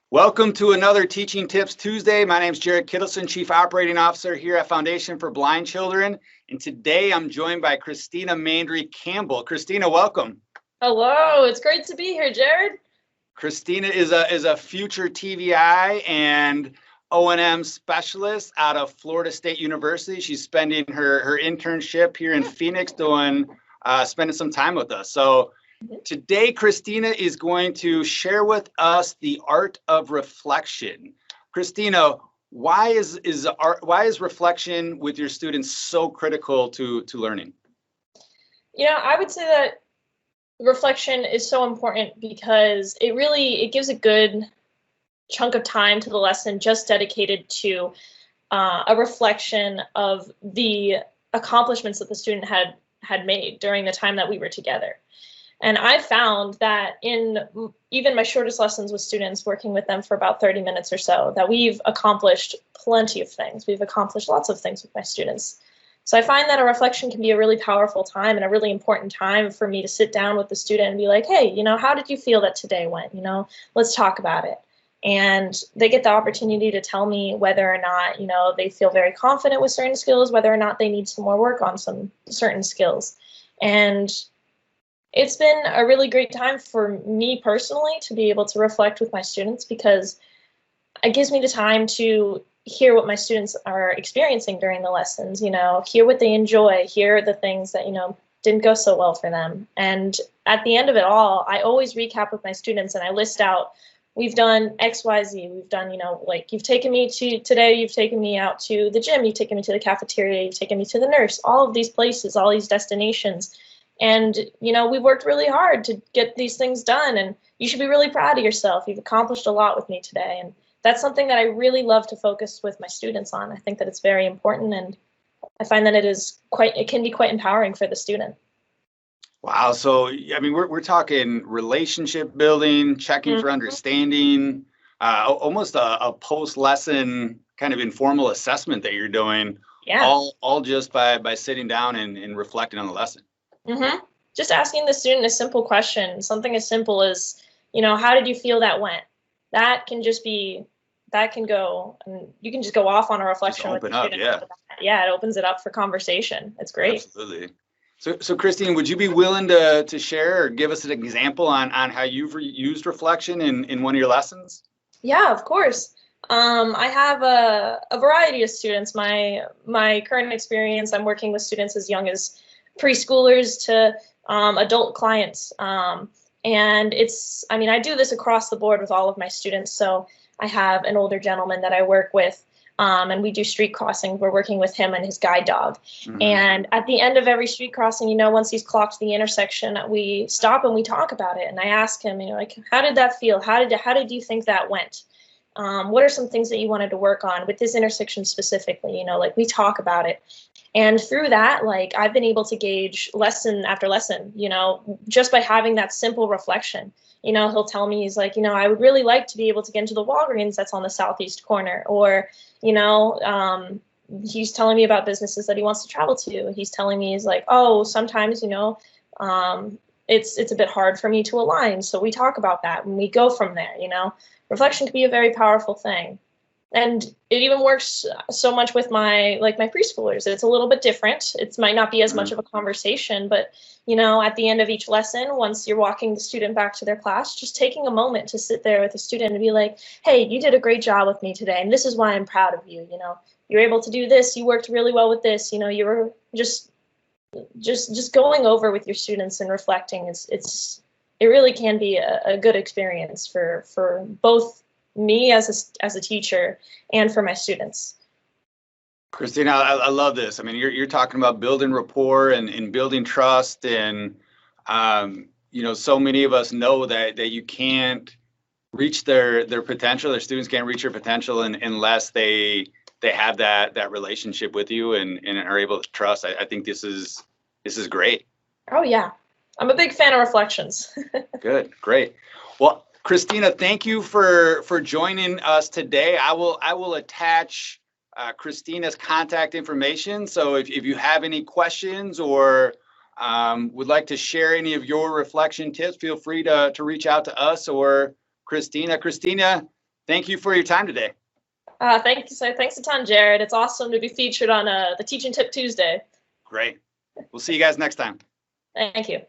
Welcome to another Teaching Tips Tuesday. My name is Jared Kittleson, Chief Operating Officer here at Foundation for Blind Children. And today I'm joined by Christina Mandry Campbell. Christina, welcome. Hello, it's great to be here, Jared. Christina is a future TVI and O&M specialist out of Florida State University. She's spending her internship here in Phoenix spending some time with us. So today, Christina is going to share with us the art of reflection. Christina, why is reflection with your students so critical to learning? I would say that reflection is so important because it gives a good chunk of time to the lesson just dedicated to a reflection of the accomplishments that the student had made during the time that we were together. And I found that in even my shortest lessons with students, working with them for about 30 minutes or so, that we've accomplished plenty of things. We've accomplished lots of things with my students. So I find that a reflection can be a really powerful time and a really important time for me to sit down with the student and be like, hey, how did you feel that today went? Let's talk about it. And they get the opportunity to tell me whether or not, they feel very confident with certain skills, whether or not they need some more work on some certain skills. And it's been a really great time for me personally to be able to reflect with my students because it gives me the time to hear what my students are experiencing during the lessons, hear what they enjoy, hear the things that, didn't go so well for them. And at the end of it all, I always recap with my students and I list out, we've done X, Y, Z. We've done, like you've taken me out to the gym, you've taken me to the cafeteria, you've taken me to the nurse, all of these places, all these destinations. And, we worked really hard to get these things done, and you should be really proud of yourself. You've accomplished a lot with me today. And that's something that I really love to focus with my students on. I think that it's very important, and I find that it can be quite empowering for the student. Wow. So, we're talking relationship building, checking for understanding, almost a post-lesson kind of informal assessment that you're doing, all just by sitting down and reflecting on the lesson. Just asking the student a simple question, something as simple as, how did you feel that went? That can go, and you can just go off on a reflection with the student. Yeah, it opens it up for conversation. It's great. Absolutely. So Christine, would you be willing to share or give us an example on how you've used reflection in one of your lessons? Yeah, of course. I have a variety of students. My current experience, I'm working with students as young as preschoolers to adult clients. And I do this across the board with all of my students. So I have an older gentleman that I work with, and we do street crossing. We're working with him and his guide dog. And at the end of every street crossing, once he's clocked the intersection, we stop and we talk about it. And I ask him, how did that feel? How did you think that went? What are some things that you wanted to work on with this intersection specifically? We talk about it. And through that, I've been able to gauge lesson after lesson, just by having that simple reflection. He'll tell me, he's like, I would really like to be able to get into the Walgreens that's on the southeast corner. Or, he's telling me about businesses that he wants to travel to. He's telling me, he's like, oh, sometimes, it's a bit hard for me to align. So we talk about that and we go from there, Reflection can be a very powerful thing. And it even works so much with my preschoolers. It's a little bit different. It might not be as much of a conversation, but, at the end of each lesson, once you're walking the student back to their class, just taking a moment to sit there with the student and be like, hey, you did a great job with me today. And this is why I'm proud of you. You're able to do this. You worked really well with this. You were just going over with your students and reflecting. It really can be a good experience for both me as a teacher and for my students. Christina, I love this. You're talking about building rapport and building trust, and so many of us know that you can't reach their potential. Their students can't reach their potential unless they have that relationship with you and are able to trust. I think this is great. Oh yeah, I'm a big fan of reflections. Good, great. Well, Christina, thank you for joining us today. I will attach Christina's contact information. So if you have any questions or would like to share any of your reflection tips, feel free to reach out to us or Christina. Christina, Thank you for your time today. Thanks a ton, Jared. It's awesome to be featured on the Teaching Tip Tuesday. Great. We'll see you guys next time. Thank you.